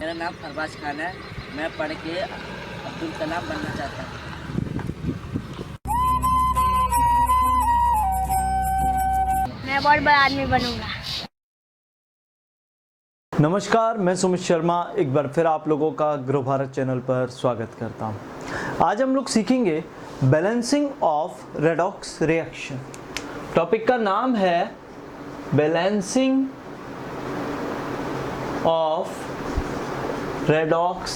मेरा नाम अरबाज खान है। मैं पढ़ के अब्दुल कलाम बनना चाहता हूँ। मैं बहुत बड़ा आदमी बनूंगा। नमस्कार, मैं सुमित शर्मा एक बार फिर आप लोगों का ग्रो भारत चैनल पर स्वागत करता हूं। आज हम लोग सीखेंगे balancing of redox reaction. Topic का नाम है balancing of redox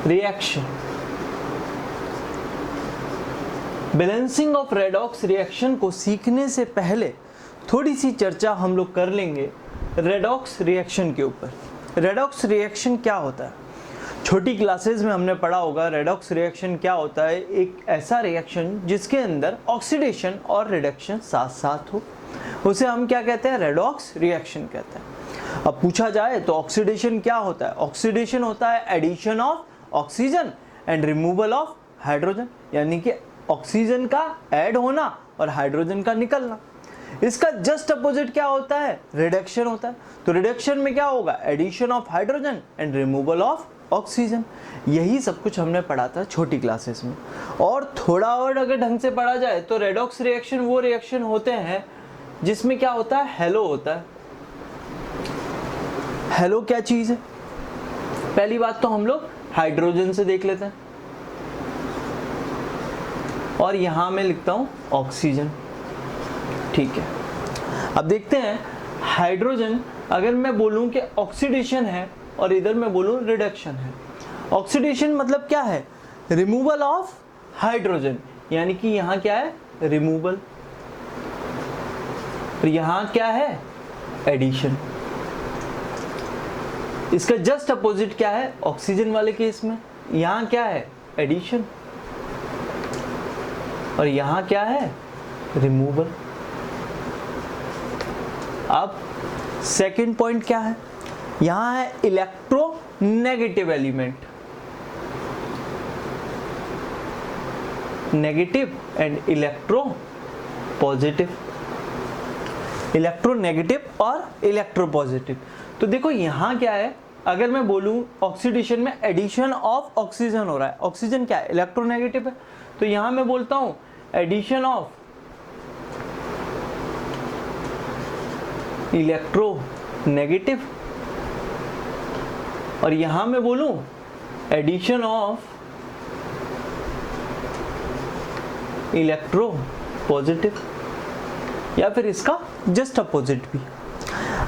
reaction. Balancing of redox reaction को सीखने से पहले थोड़ी सी चर्चा हम लोग कर लेंगे रेडॉक्स रिएक्शन के ऊपर। रेडॉक्स रिएक्शन क्या होता है? छोटी क्लासेस में हमने पढ़ा होगा रेडॉक्स रिएक्शन क्या होता है। एक ऐसा रिएक्शन जिसके अंदर ऑक्सीडेशन और रिडक्शन साथ साथ हो, उसे हम क्या कहते हैं? रेडॉक्स रिएक्शन कहते हैं। अब पूछा जाए तो ऑक्सीडेशन क्या होता है? ऑक्सीडेशन होता है addition of oxygen and removal of hydrogen, यानी कि ऑक्सीजन का ऐड होना और हाइड्रोजन का निकलना। इसका जस्ट अपोजिट क्या होता है? रिडक्शन होता है। तो रिडक्शन में क्या होगा? Addition of hydrogen and removal of oxygen. यही सब कुछ हमने पढ़ा था छोटी क्लासेस में। और थोड़ा और अगर ढंग से पढ़ा जाए तो रेडॉक्स रिएक्शन वो रिएक्शन होते हैं जिसमें क्या होता है? हेलो होता है। हेलो क्या चीज है? पहली बात तो हम लोग हाइड्रोजन से देख लेते हैं, और यहां मैं लिखता हूं ऑक्सीजन। ठीक है, अब देखते हैं हाइड्रोजन अगर मैं बोलूं कि ऑक्सीडेशन है और इधर मैं बोलूं रिडक्शन है। ऑक्सीडेशन मतलब क्या है? रिमूवल ऑफ हाइड्रोजन, यानी कि यहां क्या है? रिमूवल। और यहां क्या है? एडिशन। इसका जस्ट अपोजिट क्या है? ऑक्सीजन वाले केस में यहां क्या है? एडिशन, और यहां क्या है? रिमूवल। अब सेकंड पॉइंट क्या है? यहां है electronegative element, negative and electro positive, electronegative और इलेक्ट्रो पॉजिटिव। तो देखो यहां क्या है, अगर मैं बोलूं ऑक्सीडेशन में एडिशन ऑफ ऑक्सीजन हो रहा है, ऑक्सीजन क्या है? इलेक्ट्रोनेगेटिव है, तो यहां मैं बोलता हूं एडिशन ऑफ इलेक्ट्रोनेगेटिव, और यहां मैं बोलूं एडिशन ऑफ इलेक्ट्रो पॉजिटिव, या फिर इसका जस्ट अपोजिट भी।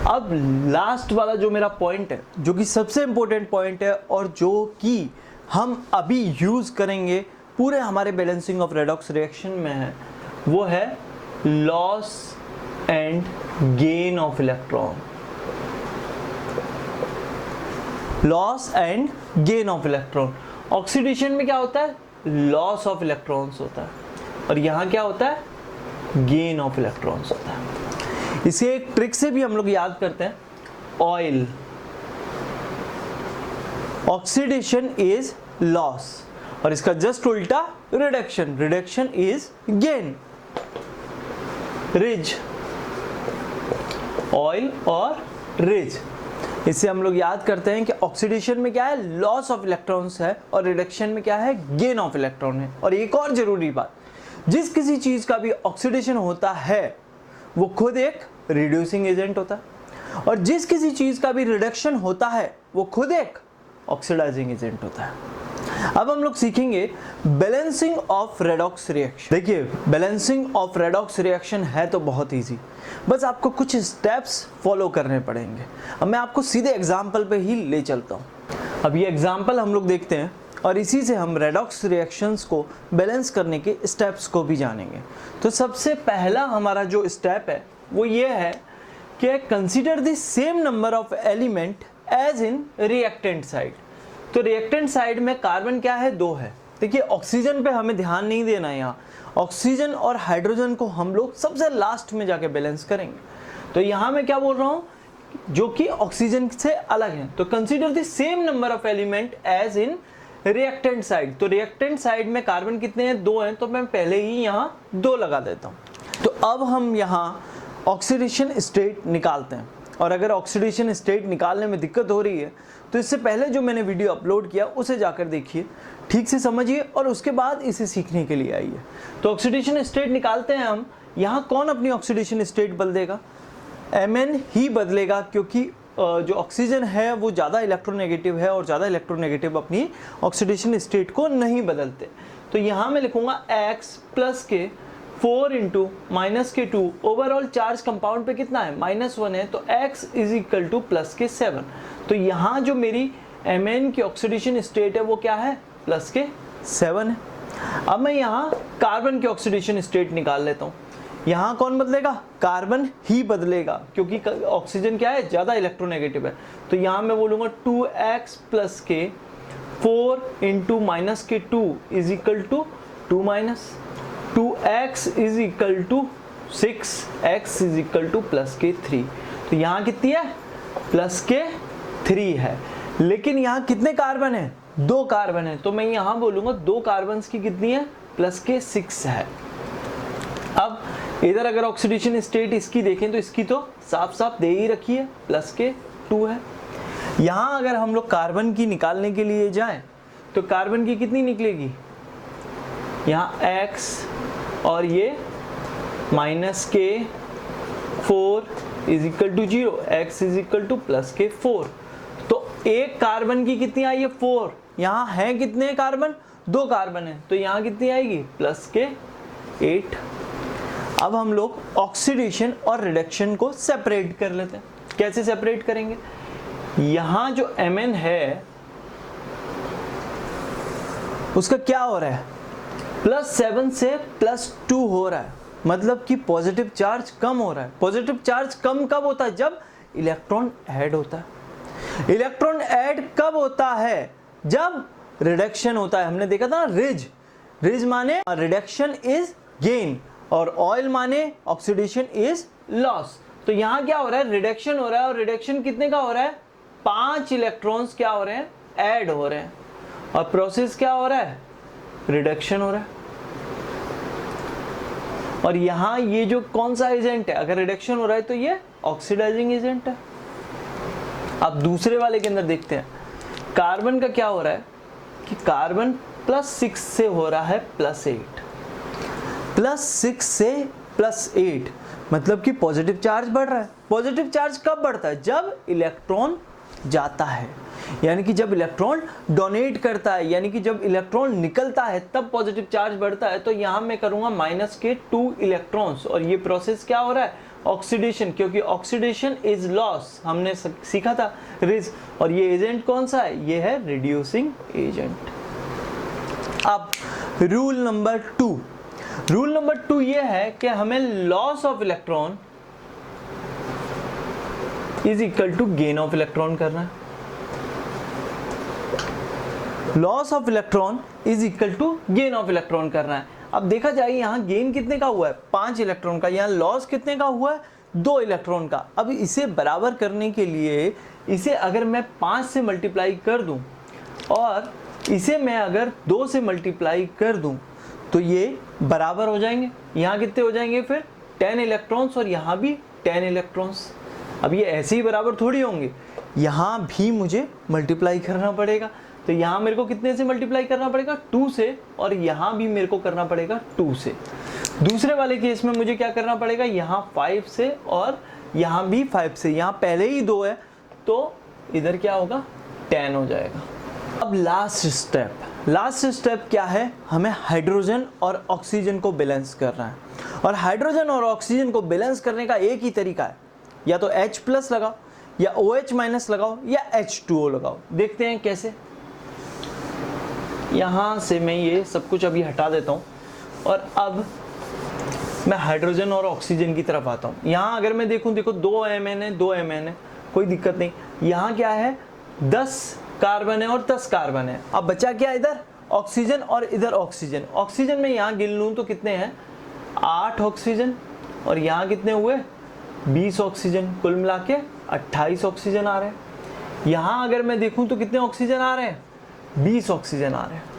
अब लास्ट वाला जो मेरा पॉइंट है, जो कि सबसे इंपॉर्टेंट पॉइंट है और जो कि हम अभी यूज करेंगे पूरे हमारे बैलेंसिंग ऑफ रेडॉक्स रिएक्शन में है, वो है loss and gain of electron. Loss and gain of electron. Oxidation में क्या होता है? लॉस ऑफ इलेक्ट्रॉन्स होता है, और यहां क्या होता है? गेन ऑफ इलेक्ट्रॉन्स होता है। इसे एक ट्रिक से भी हम लोग याद करते हैं, ऑयल ऑक्सीडेशन इज लॉस, और इसका जस्ट उल्टा reduction, reduction is gain. Ridge, oil और रिज, इससे हम लोग याद करते हैं कि ऑक्सीडेशन में क्या है? लॉस ऑफ इलेक्ट्रॉन्स है, और रिडक्शन में क्या है? गेन ऑफ इलेक्ट्रॉन है। और एक और जरूरी बात, जिस किसी चीज का भी ऑक्सीडेशन होता है वो खुद एक रिड्यूसिंग एजेंट होता है, और जिस किसी चीज का भी रिडक्शन होता है वो खुद एक ऑक्सीडाइजिंग एजेंट होता है। अब हम लोग सीखेंगे बैलेंसिंग ऑफ रेडॉक्स रिएक्शन। देखिए बैलेंसिंग ऑफ रेडॉक्स रिएक्शन है तो बहुत इजी, बस आपको कुछ स्टेप्स फॉलो करने पड़ेंगे। अब मैं आपको सीधे एग्जाम्पल पे ही ले चलता हूँ। अब ये एग्जाम्पल हम लोग देखते हैं, और इसी से हम रेडॉक्स रिएक्शंस को बैलेंस करने के स्टेप्स को भी जानेंगे। तो सबसे पहला हमारा जो स्टेप है वो ये है कि consider the same number of element as in reactant side. तो रिएक्टेंट साइड में कार्बन क्या है? 2 है। देखिए ऑक्सीजन पे हमें ध्यान नहीं देना है, यहाँ ऑक्सीजन और हाइड्रोजन को हम लोग सबसे लास्ट में जाके बैलेंस करेंगे। तो यहाँ मैं क्या बोल रहा हूँ, जो कि ऑक्सीजन से अलग है। तो consider the same number of element as in reactant side. तो रिएक्टेंट साइड में कार्बन कितने हैं? 2 हैं, तो मैं पहले ही यहाँ 2 लगा देता हूँ। तो अब हम यहाँ ऑक्सीडेशन स्टेट निकालते हैं। और अगर ऑक्सीडेशन स्टेट निकालने में दिक्कत हो रही है तो इससे पहले जो मैंने वीडियो अपलोड किया उसे जाकर देखिए, ठीक से समझिए और उसके बाद इसे सीखने के लिए आइए। तो ऑक्सीडेशन स्टेट निकालते हैं हम। यहाँ कौन अपनी ऑक्सीडेशन स्टेट बदल देगा? Mn ही बदलेगा, क्योंकि जो ऑक्सीजन है वो ज़्यादा इलेक्ट्रोनेगेटिव है और ज़्यादा इलेक्ट्रोनेगेटिव अपनी ऑक्सीडेशन स्टेट को नहीं बदलते। तो यहाँ मैं लिखूँगा x प्लस के 4 इंटू माइनस के 2, ओवरऑल चार्ज कंपाउंड पे कितना है? -1 है, तो x is equal to plus के 7। तो यहाँ जो मेरी Mn की ऑक्सीडेशन स्टेट है वो क्या है? प्लस के 7 है। अब मैं यहाँ कार्बन की ऑक्सीडेशन स्टेट निकाल लेता हूँ। यहाँ कौन बदलेगा? कार्बन ही बदलेगा, क्योंकि ऑक्सीजन क्या है? ज़्यादा इलेक्ट्रोनेगेटिव है। तो यहाँ मैं बोलूँगा 2x प्लस के 4 इंटू माइनस के 2 is equal to 2 minus 2x is equal to 6, x is equal to plus के 3। तो यहाँ कितनी है? प्लस के 3 है। लेकिन यहाँ कितने कार्बन है? 2 कार्बन है, तो मैं यहाँ बोलूँगा 2 कार्बन की कितनी है? प्लस के 6 है। अब इधर अगर ऑक्सीडेशन स्टेट इसकी देखें तो इसकी तो साफ साफ दे ही रखी है, प्लस के 2 है। यहाँ अगर हम लोग कार्बन की निकालने के लिए जाएं तो कार्बन की कितनी निकलेगी? यहाँ x और ये माइनस के 4 is equal to 0, x is equal to plus के 4। तो एक कार्बन की कितनी आई है? 4। यहाँ है कितने कार्बन? 2 कार्बन है, तो यहाँ कितनी आएगी? प्लस के 8। अब हम लोग ऑक्सीडेशन और रिडक्शन को सेपरेट कर लेते हैं। कैसे सेपरेट करेंगे? यहाँ जो Mn है उसका क्या हो रहा है? +7 से +2 हो रहा है, मतलब कि पॉजिटिव चार्ज कम हो रहा है। पॉजिटिव चार्ज कम कब होता है? जब इलेक्ट्रॉन ऐड होता है। इलेक्ट्रॉन ऐड कब होता है? जब रिडक्शन होता है। हमने देखा था ना, रिज माने रिडक्शन इज गेन और ऑयल माने ऑक्सीडेशन इज लॉस। तो यहाँ क्या हो रहा है? रिडक्शन हो रहा है, और रिडक्शन कितने का हो रहा है? 5 इलेक्ट्रॉन्स क्या हो रहे हैं? ऐड हो रहे हैं। और प्रोसेस क्या हो रहा है? रिडक्शन हो रहा है। और यहाँ ये जो कौन सा एजेंट है? अगर रिडक्शन हो रहा है तो ये ऑक्सीडाइजिंग एजेंट है। अब दूसरे वाले के अंदर देखते हैं। कार्बन का क्या हो रहा है कि कार्बन +6 से हो रहा है +8। +6 से +8 मतलब कि पॉजिटिव चार्ज बढ़ रहा है। पॉजिटिव चार्ज कब बढ़ता है? जब इलेक्ट्रॉन जाता है, यानी कि जब इलेक्ट्रॉन डोनेट करता है, यानी कि जब इलेक्ट्रॉन निकलता है तब पॉजिटिव चार्ज बढ़ता है। तो यहाँ मैं करूँगा माइनस के 2 इलेक्ट्रॉन्स, और ये प्रोसेस क्या हो रहा है? ऑक्सीडेशन, क्योंकि ऑक्सीडेशन इज लॉस, हमने सीखा था रिज। और ये एजेंट कौन सा है? ये है रिड्यूसिंग एजेंट। अब रूल नंबर 2, रूल नंबर 2 ये है कि हमें loss of electron is equal to gain of electron करना है। Loss of electron is equal to gain of electron करना है। अब देखा जाए यहाँ गेन कितने का हुआ है? 5 इलेक्ट्रॉन का। यहाँ लॉस कितने का हुआ है? 2 इलेक्ट्रॉन का। अब इसे बराबर करने के लिए इसे अगर मैं 5 से मल्टीप्लाई कर दूं और इसे मैं अगर 2 से मल्टीप्लाई कर दूं तो ये बराबर हो जाएंगे। यहाँ कितने हो जाएंगे फिर? 10 इलेक्ट्रॉन्स, और यहाँ भी 10 इलेक्ट्रॉन्स। अब ये ऐसे ही बराबर थोड़ी होंगे, यहाँ भी मुझे मल्टीप्लाई करना पड़ेगा। तो यहाँ मेरे को कितने से मल्टीप्लाई करना पड़ेगा? 2 से, और यहाँ भी मेरे को करना पड़ेगा 2 से। दूसरे वाले केस में मुझे क्या करना पड़ेगा? यहाँ 5 से और यहाँ भी 5 से। यहाँ पहले ही 2 है तो इधर क्या होगा? 10 हो जाएगा। अब लास्ट स्टेप क्या है? हमें हाइड्रोजन और ऑक्सीजन को बैलेंस करना है। और हाइड्रोजन और ऑक्सीजन को बैलेंस करने का एक ही तरीका है, या तो H+ लगाओ, या OH- लगाओ, या H2O लगाओ। देखते हैं कैसे। यहाँ से मैं ये सब कुछ अभी हटा देता हूँ और अब मैं हाइड्रोजन और ऑक्सीजन की तरफ आता हूँ। यहाँ अगर मैं देखूँ, देखो 2 Mn है, 2 Mn है, कोई दिक्कत नहीं। यहाँ क्या है? 10 कार्बन है और 10 कार्बन है। अब बचा क्या? इधर ऑक्सीजन और इधर ऑक्सीजन। ऑक्सीजन में यहाँ गिन लूँ तो कितने हैं? 8 ऑक्सीजन, और यहाँ कितने हुए? 20 ऑक्सीजन। कुल मिला के 28 ऑक्सीजन आ रहे हैं। यहाँ अगर मैं देखूँ तो कितने ऑक्सीजन आ रहे हैं? 20 ऑक्सीजन आ रहे हैं।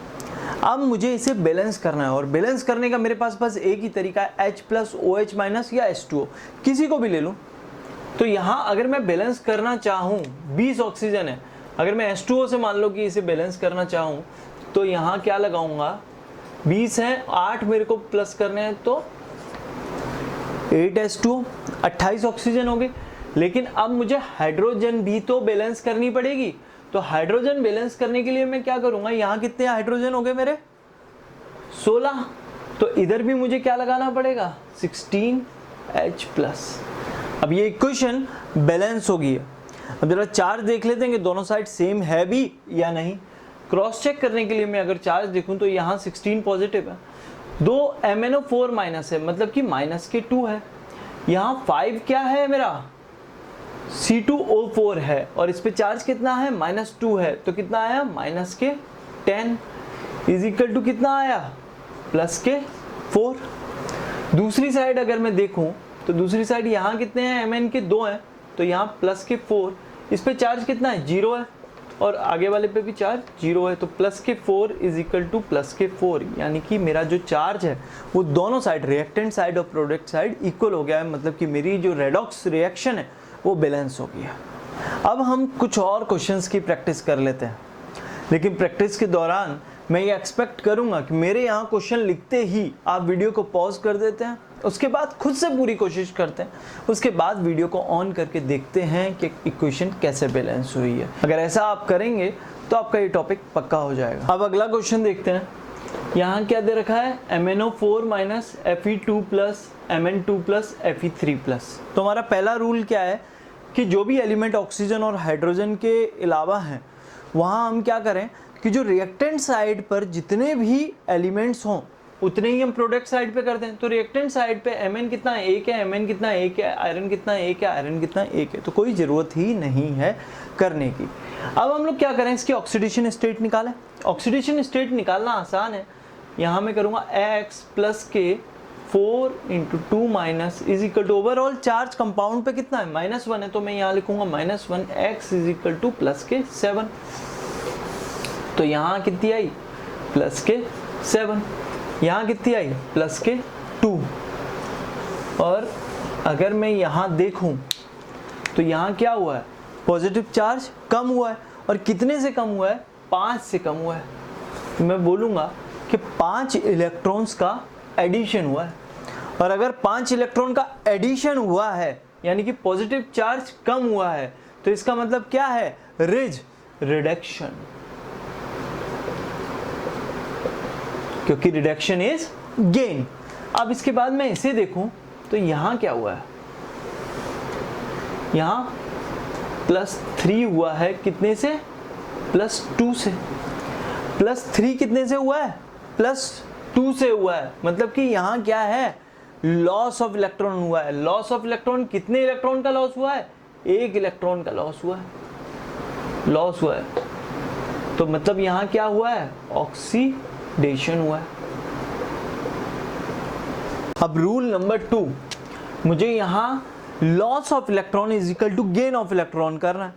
अब मुझे इसे बैलेंस करना है, और बैलेंस करने का मेरे पास बस एक ही तरीका है, H+, OH- या H2O, किसी को भी ले लूँ। तो यहाँ अगर मैं बैलेंस करना चाहूँ, 20 ऑक्सीजन है, अगर मैं H2O से मान लो कि इसे बैलेंस करना चाहूँ तो यहाँ क्या लगाऊंगा, 20 है, 8 मेरे को प्लस करने हैं तो 8 H2O, 28 ऑक्सीजन हो गई। लेकिन अब मुझे हाइड्रोजन भी तो बैलेंस करनी पड़ेगी। तो हाइड्रोजन बैलेंस करने के लिए मैं क्या करूंगा, यहाँ कितने हाइड्रोजन हो गए मेरे, 16। तो इधर भी मुझे क्या लगाना पड़ेगा, 16H+। अब ये इक्वेशन बैलेंस हो गई है। अब जरा चार्ज देख लेते हैं कि दोनों साइड सेम है भी या नहीं। क्रॉस चेक करने के लिए मैं अगर चार्ज देखूं तो यहाँ 16 पॉजिटिव है, 2 MnO4 माइनस है, मतलब कि माइनस के 2 है। यहाँ 5 क्या है मेरा, C2O4 है, और इस पे चार्ज कितना है, -2 है, तो कितना आया, -10 इज इक्वल टू कितना आया, +4। दूसरी साइड अगर मैं देखूं तो दूसरी साइड यहाँ कितने हैं, Mn के 2 हैं, तो यहाँ +4, इस पे चार्ज कितना है, 0 है, और आगे वाले पे भी चार्ज 0 है, तो +4 इज इक्वल टू +4, यानी कि मेरा जो चार्ज है वो दोनों साइड, रिएक्टेंट साइड और प्रोडक्ट साइड इक्वल हो गया है, मतलब कि मेरी जो रेडॉक्स रिएक्शन है वो बैलेंस हो गया। अब हम कुछ और क्वेश्चंस की प्रैक्टिस कर लेते हैं, लेकिन प्रैक्टिस के दौरान मैं ये एक्सपेक्ट करूंगा कि मेरे यहाँ क्वेश्चन लिखते ही आप वीडियो को पॉज कर देते हैं, उसके बाद खुद से पूरी कोशिश करते हैं, उसके बाद वीडियो को ऑन करके देखते हैं कि इक्वेशन कैसे बैलेंस हुई है। अगर ऐसा आप करेंगे तो आपका ये टॉपिक पक्का हो जाएगा। अब अगला क्वेश्चन देखते हैं। यहाँ क्या दे रखा है, MnO4 Fe2 Mn2 Fe3। तो हमारा पहला रूल क्या है कि जो भी एलिमेंट ऑक्सीजन और हाइड्रोजन के अलावा हैं वहाँ हम क्या करें कि जो रिएक्टेंट साइड पर जितने भी एलिमेंट्स हों उतने ही हम प्रोडक्ट साइड पे करते हैं। तो रिएक्टेंट साइड पे Mn कितना 1 है, Mn कितना 1 है, आयरन कितना 1 है, आयरन कितना 1 है, तो कोई ज़रूरत ही नहीं है करने की। अब हम लोग क्या करें, इसकी ऑक्सीडेशन स्टेट निकालें। ऑक्सीडेशन स्टेट निकालना आसान है। यहाँ मैं करूँगा X + K 4 × 2 - is equal to overall charge compound पे कितना है, -1 है, तो मैं यहाँ लिखूँगा -1 X is equal to +K 7। तो यहाँ कितनी आई, +K 7, यहाँ कितनी आई, +K 2। और अगर मैं यहाँ देखूँ तो यहाँ क्या हुआ है, पॉजिटिव चार्ज कम हुआ है, और कितने से कम हुआ है, 5 से कम हुआ है। तो मैं बोलूँगा कि 5 इलेक्ट्रॉन्स का एडिशन हुआ है। और अगर 5 इलेक्ट्रॉन का एडिशन हुआ है यानी कि पॉजिटिव चार्ज कम हुआ है, तो इसका मतलब क्या है, रिडक्शन, क्योंकि रिडक्शन इज गेन। अब इसके बाद मैं इसे देखूं तो यहाँ क्या हुआ है, यहाँ +3 हुआ है, कितने से, +2 से। +3 कितने से हुआ है, +2 से हुआ है, मतलब कि यहाँ क्या है, लॉस ऑफ इलेक्ट्रॉन हुआ है। लॉस ऑफ इलेक्ट्रॉन, कितने इलेक्ट्रॉन का लॉस हुआ है, 1 इलेक्ट्रॉन का लॉस हुआ है, लॉस हुआ है। तो मतलब यहाँ क्या हुआ है, ऑक्सीडेशन हुआ है। अब रूल नंबर 2, मुझे यहाँ loss of electron is equal to gain of electron करना है।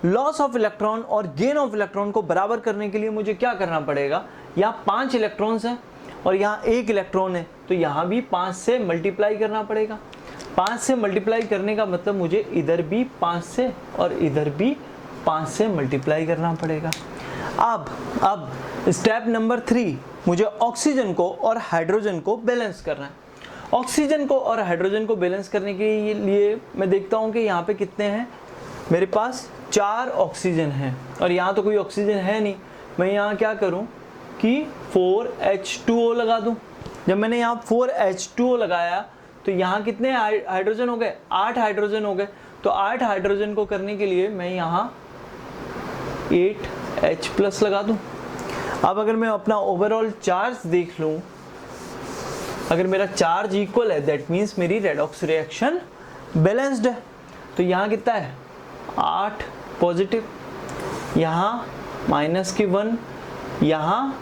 लॉस ऑफ इलेक्ट्रॉन और गेन ऑफ इलेक्ट्रॉन को बराबर करने के लिए मुझे क्या करना पड़ेगा, यहाँ 5 इलेक्ट्रॉन्स हैं और यहाँ 1 इलेक्ट्रॉन है, तो यहाँ भी 5 से मल्टीप्लाई करना पड़ेगा। 5 से मल्टीप्लाई करने का मतलब मुझे इधर भी 5 से और इधर भी 5 से मल्टीप्लाई करना पड़ेगा। अब स्टेप नंबर 3, मुझे ऑक्सीजन को और हाइड्रोजन को बैलेंस करना है। ऑक्सीजन को और हाइड्रोजन को बैलेंस करने के लिए मैं देखता हूँ कि यहाँ पे कितने हैं, मेरे पास 4 ऑक्सीजन हैं और यहाँ तो कोई ऑक्सीजन है नहीं। मैं यहाँ क्या करूँ कि 4H2O लगा दूँ। जब मैंने यहाँ 4H2O लगाया तो यहाँ कितने हाइड्रोजन हो गए, 8 हाइड्रोजन हो गए। तो 8 हाइड्रोजन को करने के लिए मैं यहाँ 8H+ लगा दूँ। अब अगर मैं अपना ओवरऑल चार्ज देख लूँ, अगर मेरा चार्ज इक्वल है दैट मीन्स मेरी रेडॉक्स रिएक्शन बैलेंस्ड है। तो यहाँ कितना है, 8 पॉजिटिव, यहाँ -1, यहाँ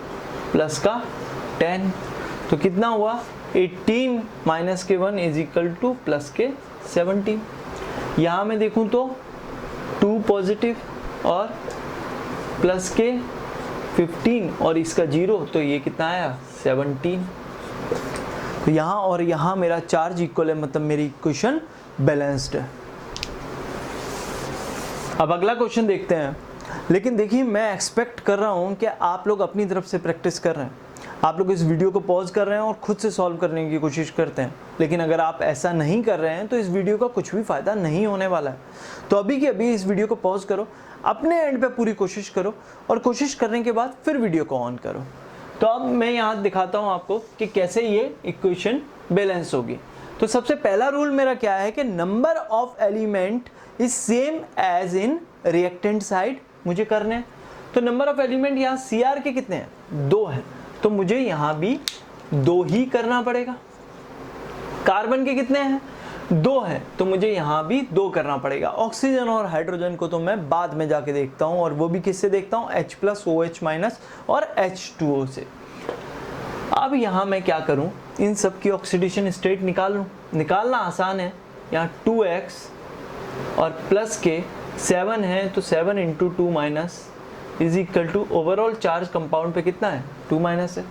+10, तो कितना हुआ 18 -1 इज इक्वल टू +17। यहाँ मैं देखूँ तो 2 पॉजिटिव और +15 और इसका 0, तो ये कितना आया 17। तो यहाँ और यहाँ मेरा चार्ज इक्वल है, मतलब मेरी इक्वेशन बैलेंस्ड है। अब अगला क्वेश्चन देखते हैं। लेकिन देखिए, मैं एक्सपेक्ट कर रहा हूँ कि आप लोग अपनी तरफ से प्रैक्टिस कर रहे हैं, आप लोग इस वीडियो को पॉज कर रहे हैं और खुद से सॉल्व करने की कोशिश करते हैं। लेकिन अगर आप ऐसा नहीं कर रहे हैं तो इस वीडियो का कुछ भी फ़ायदा नहीं होने वाला है। तो अभी के अभी इस वीडियो को पॉज करो, अपने एंड पे पूरी कोशिश करो और कोशिश करने के बाद फिर वीडियो को ऑन करो। तो अब मैं यहाँ दिखाता हूँ आपको कि कैसे ये इक्वेशन बैलेंस होगी। तो सबसे पहला रूल मेरा क्या है कि number of element is same as in reactant side मुझे करने हैं। तो नंबर ऑफ एलिमेंट यहाँ CR के कितने हैं? 2 हैं, तो मुझे यहाँ भी 2 ही करना पड़ेगा। कार्बन के कितने हैं? 2 हैं, तो मुझे यहाँ भी 2 करना पड़ेगा। ऑक्सीजन और हाइड्रोजन को तो मैं बाद में जाके देखता हूँ, और वो भी किससे देखता हूँ? H+ OH- और H2O से। अब यहाँ मैं क्या करूँ, इन सब की ऑक्सीडेशन स्टेट निकाल लूँ। निकालना आसान है। यहाँ 2x और प्लस के 7 है, तो 7 × 2- is equal to overall charge compound पे कितना है? 2- है।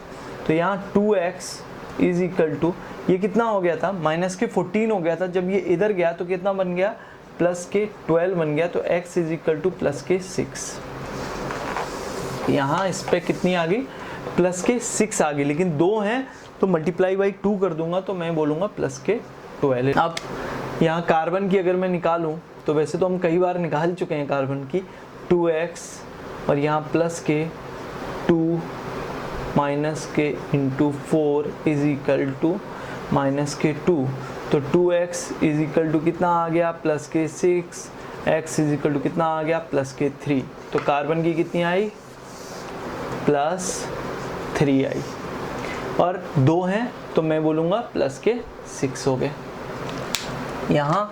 तो यहाँ 2x इज इक्वल टू, ये कितना हो गया था? -14 हो गया था। जब ये इधर गया तो कितना बन गया? +12 बन गया। तो x इज इक्वल टू +6। यहाँ इस पे कितनी आ गई? +6 आ गई। लेकिन 2 हैं तो मल्टीप्लाई बाई 2 कर दूंगा, तो मैं बोलूँगा +12। अब यहाँ कार्बन की अगर मैं निकालूँ, तो वैसे तो हम कई बार निकाल चुके हैं कार्बन की। 2x और यहाँ प्लस के 2 माइनस के × 4 इज इक्वल टू -2। तो 2x इज इक्वल टू कितना आ गया? +6। x इज इक्वल टू कितना आ गया? +3। तो कार्बन की कितनी आई? +3 आई। और 2 हैं तो मैं बोलूँगा +6 हो गए। यहाँ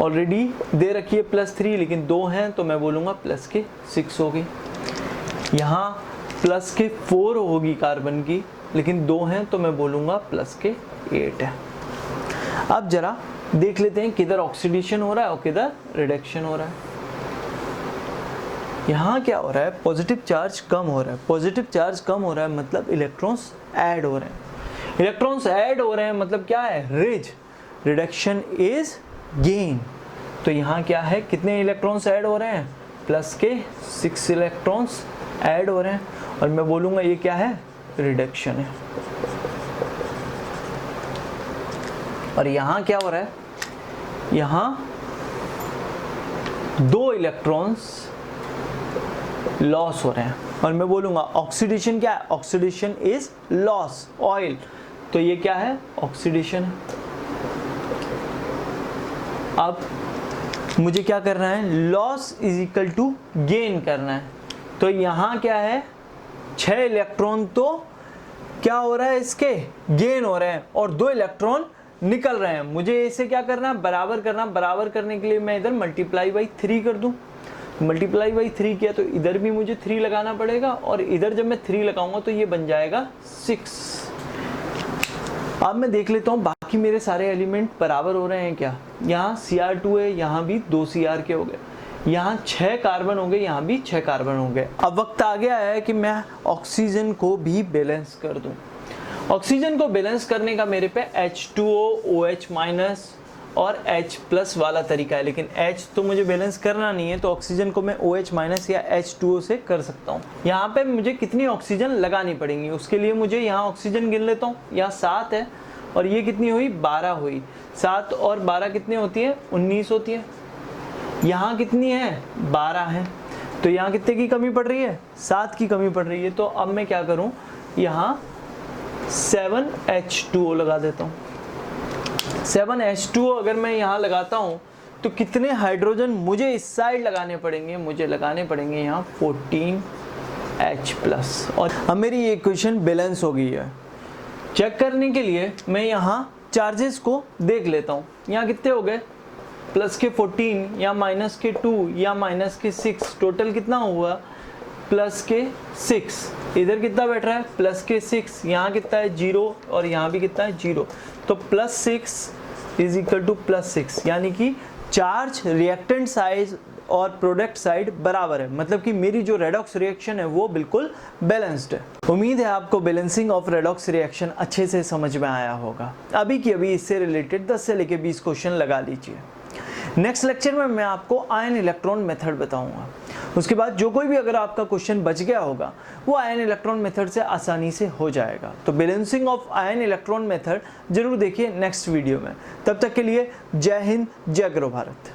ऑलरेडी दे रखी है +3, लेकिन 2 हैं तो मैं बोलूँगा +6 हो गई। यहाँ +4 होगी कार्बन की, लेकिन 2 हैं तो मैं बोलूँगा +8 है। अब जरा देख लेते हैं किधर ऑक्सीडेशन हो रहा है और किधर रिडक्शन हो रहा है। यहाँ क्या हो रहा है? पॉजिटिव चार्ज कम हो रहा है। पॉजिटिव चार्ज कम हो रहा है मतलब इलेक्ट्रॉन्स ऐड हो रहे हैं। इलेक्ट्रॉन्स ऐड हो रहे हैं मतलब क्या है? रिज। Reduction is gain. तो यहाँ क्या है? कितने इलेक्ट्रॉन्स ऐड हो रहे हैं? +6 इलेक्ट्रॉन्स ऐड हो रहे हैं, और मैं बोलूँगा ये क्या है? रिडक्शन है। और यहाँ क्या हो रहा है? यहाँ 2 इलेक्ट्रॉन्स लॉस हो रहे हैं, और मैं बोलूँगा ऑक्सीडेशन क्या है? Oxidation is loss oil. तो ये क्या है? ऑक्सीडेशन है। अब मुझे क्या करना है? Loss is equal to gain करना है। तो यहाँ क्या है? 6 इलेक्ट्रॉन तो क्या हो रहा है? इसके गेन हो रहे हैं, और 2 इलेक्ट्रॉन निकल रहे हैं। मुझे इसे क्या करना है? बराबर करना। बराबर करने के लिए मैं इधर मल्टीप्लाई बाई 3 कर दूं। मल्टीप्लाई बाई 3 किया तो इधर भी मुझे 3 लगाना पड़ेगा, और इधर जब मैं 3 लगाऊंगा तो ये बन जाएगा 6। अब मैं देख लेता हूँ बाकी मेरे सारे एलिमेंट बराबर हो रहे हैं क्या। यहाँ Cr2 है, यहाँ भी 2 Cr के हो गए। यहाँ 6 कार्बन हो गए, यहाँ भी 6 कार्बन हो गए। अब वक्त आ गया है कि मैं ऑक्सीजन को भी बैलेंस कर दूं। ऑक्सीजन को बैलेंस करने का मेरे पे H2O, OH- और H+ वाला तरीका है, लेकिन H तो मुझे बैलेंस करना नहीं है, तो ऑक्सीजन को मैं OH- या H2O से कर सकता हूँ। यहाँ पे मुझे कितनी ऑक्सीजन लगानी पड़ेंगी, उसके लिए मुझे यहाँ ऑक्सीजन गिन लेता हूँ। यहाँ 7 है, और ये कितनी हुई? 12 हुई। 7 और 12 कितनी होती है? 19 होती है। यहाँ कितनी है? 12 है। तो यहाँ कितने की कमी पड़ रही है? 7 की कमी पड़ रही है। तो अब मैं क्या करूँ? यहाँ 7H2O लगा देता हूँ। 7H2O अगर मैं यहाँ लगाता हूँ तो कितने हाइड्रोजन मुझे इस साइड लगाने पड़ेंगे? मुझे लगाने पड़ेंगे यहाँ 14H+। और अब मेरी ये इक्वेशन बैलेंस हो गई है। चेक करने के लिए मैं यहाँ चार्जेस को देख लेता हूँ। यहाँ कितने हो गए? +14 या -2 या -6। टोटल कितना हुआ? +6। इधर कितना बैठ रहा है? +6। यहाँ कितना है? 0, और यहाँ भी कितना है? 0। तो +6 इज इक्वल टू +6, यानी कि चार्ज, रिएक्टेंट साइड और प्रोडक्ट साइड बराबर है। मतलब कि मेरी जो रेडॉक्स रिएक्शन है वो बिल्कुल बैलेंस्ड है। उम्मीद है आपको बैलेंसिंग ऑफ रेडॉक्स रिएक्शन अच्छे से समझ में आया होगा। अभी की अभी इससे रिलेटेड 10 से लेकर 20 क्वेश्चन लगा लीजिए। नेक्स्ट लेक्चर में मैं आपको आयन इलेक्ट्रॉन मेथड बताऊंगा। उसके बाद जो कोई भी अगर आपका क्वेश्चन बच गया होगा वो आयन इलेक्ट्रॉन मेथड से आसानी से हो जाएगा। तो balancing of ion electron method जरूर देखिए नेक्स्ट वीडियो में। तब तक के लिए जय हिंद, जय गौरव भारत।